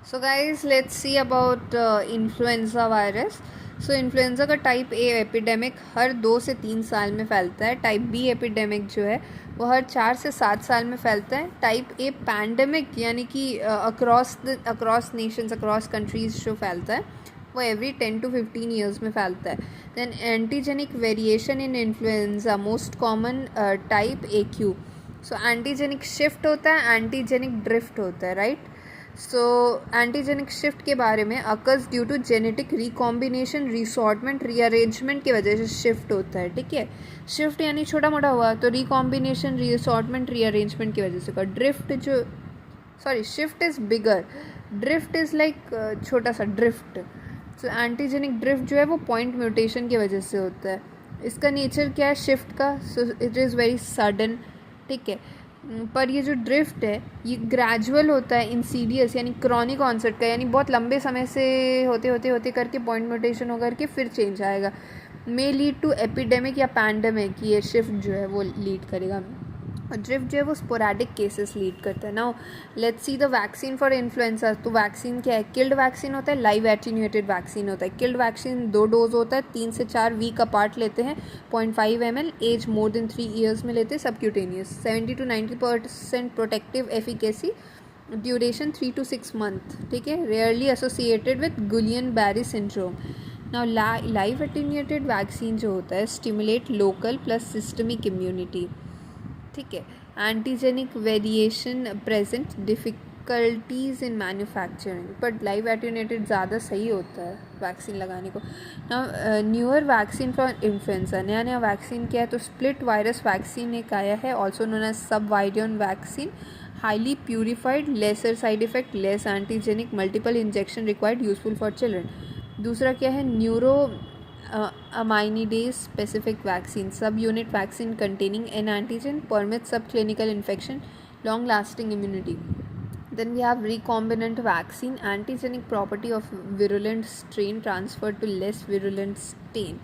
So guys, let's see about influenza virus. So influenza का type A epidemic हर 2 से 3 साल में फैलता है. टाइप बी एपिडेमिक जो है वो हर 4 से 7 साल में फैलता है. टाइप ए पैंडमिक यानी कि अक्रॉस नेशंस अक्रॉस कंट्रीज जो फैलता है वो एवरी 10 to 15 ईयर्स में फैलता है. Then antigenic variation in influenza most common type A Q. सो एंटीजेनिक शिफ्ट होता है, एंटीजेनिक ड्रिफ्ट होता है, राइट. सो एंटीजेनिक शिफ्ट के बारे में occurs due to genetic recombination, reassortment, rearrangement की वजह से शिफ्ट होता है. ठीक है, शिफ्ट यानी छोटा मोटा हुआ तो रिकॉम्बिनेशन, रिसॉर्टमेंट, रीअरेंजमेंट की वजह से होगा. ड्रिफ्ट जो shift is bigger, drift is like छोटा सा ड्रिफ्ट. सो एंटीजेनिक ड्रिफ्ट जो है वो पॉइंट म्यूटेशन की वजह से होता है. इसका नेचर क्या है शिफ्ट का? So it is very sudden. ठीक है, पर ये जो ड्रिफ्ट है ये ग्रेजुअल होता है, इंसीडियस यानी क्रॉनिक ऑनसेट का, यानी बहुत लंबे समय से होते करके पॉइंट म्यूटेशन होकर के फिर चेंज आएगा. मे लीड टू एपिडेमिक या पैंडमिक. ये शिफ्ट जो है वो लीड करेगा. ड्रिफ्ट जो है वो स्पोरेडिक केसेस लीड करता है. Now let's see the vaccine for influenza. तो वैक्सीन क्या है? किल्ड वैक्सीन होता है, लाइव एटीन्यूएटेड वैक्सीन होता है. किल्ड वैक्सीन 2 डोज होता है, 3 से 4 वीक अपार्ट लेते हैं, 0.5 ml, as more than 3 years में लेते हैं, subcutaneous. 70 to 90% protective efficacy, duration 3 to 6 month. ठीक है, rarely associated with Guillain Barre syndrome. Now live attenuated vaccine जो होता है stimulate local plus systemic immunity. ठीक है, antigenic variation present, difficulties in manufacturing, but live attenuated ज़्यादा सही होता है वैक्सीन लगाने को. ना न्यूअर वैक्सीन फॉर इन्फ्लुएंजा, नया वैक्सीन क्या है? तो स्प्लिट वायरस वैक्सीन एक आया है, also known as sub virion vaccine. Highly purified, lesser side effect, less antigenic, multiple injection required, useful for children. दूसरा क्या है? Neuro amynidase specific vaccine, subunit vaccine containing an antigen, permits subclinical infection, long lasting immunity. Then we have recombinant vaccine, antigenic property of virulent strain transferred to less virulent strain.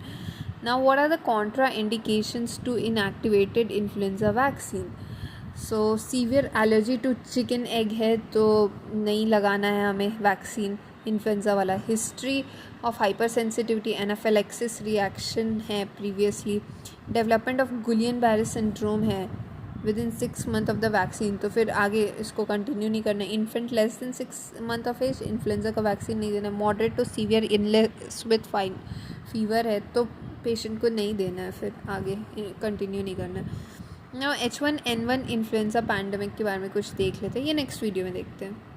Now what are the contraindications to inactivated influenza vaccine? So severe allergy to chicken egg है तो नहीं लगाना है हमें vaccine influenza वाला. History of hyper sensitivity, anaphylaxis reaction है previously, development of Guillain Barre syndrome है within 6 month of the vaccine, तो फिर आगे इसको कंटिन्यू नहीं करना है. Infant less than 6 month of age influenza का वैक्सीन नहीं देना है. Moderate to severe illness with fine fever है तो पेशेंट को नहीं देना है, फिर आगे कंटिन्यू नहीं करना है. Now H1N1 इन्फ्लुएंजा पैंडमिक के बारे में कुछ देख लेते हैं, ये नेक्स्ट वीडियो में देखते हैं.